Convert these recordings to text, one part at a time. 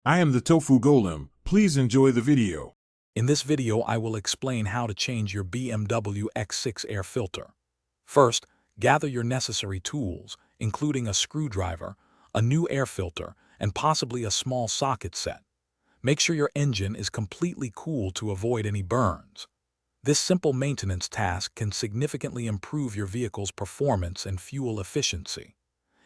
I am the Tofu Golem. Please enjoy the video. In this video, I will explain how to change your BMW X6 air filter. First, gather your necessary tools, including a screwdriver, a new air filter, and possibly a small socket set. Make sure your engine is completely cool to avoid any burns. This simple maintenance task can significantly improve your vehicle's performance and fuel efficiency.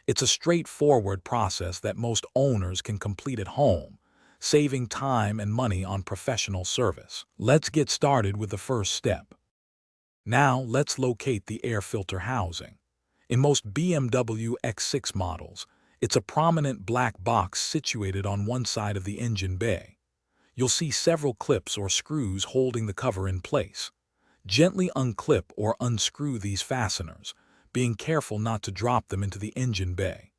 It's a straightforward process that most owners can complete at home, saving time and money on professional service. Let's get started with the first step. Now, let's locate the air filter housing. In most BMW X6 models, it's a prominent black box situated on one side of the engine bay. You'll see several clips or screws holding the cover in place. Gently unclip or unscrew these fasteners, being careful not to drop them into the engine bay.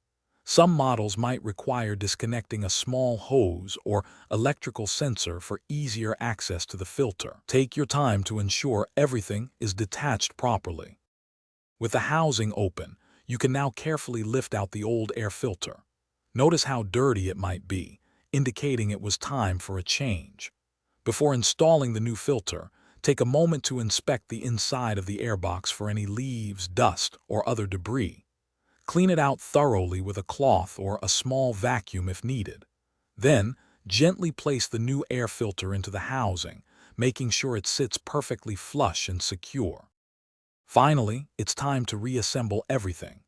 Some models might require disconnecting a small hose or electrical sensor for easier access to the filter. Take your time to ensure everything is detached properly. With the housing open, you can now carefully lift out the old air filter. Notice how dirty it might be, indicating it was time for a change. Before installing the new filter, take a moment to inspect the inside of the airbox for any leaves, dust, or other debris. Clean it out thoroughly with a cloth or a small vacuum if needed. Then, gently place the new air filter into the housing, making sure it sits perfectly flush and secure. Finally, it's time to reassemble everything.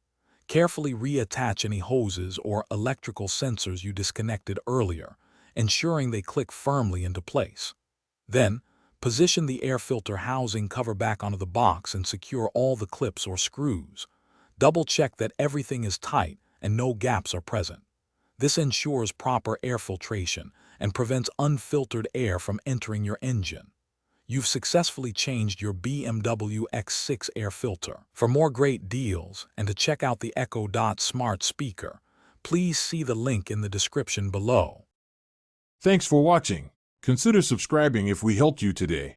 Carefully reattach any hoses or electrical sensors you disconnected earlier, ensuring they click firmly into place. Then, position the air filter housing cover back onto the box and secure all the clips or screws. Double-check that everything is tight and no gaps are present. This ensures proper air filtration and prevents unfiltered air from entering your engine. You've successfully changed your BMW X6 air filter. For more great deals and to check out the Echo Dot smart speaker, please see the link in the description below. Thanks for watching. Consider subscribing if we helped you today.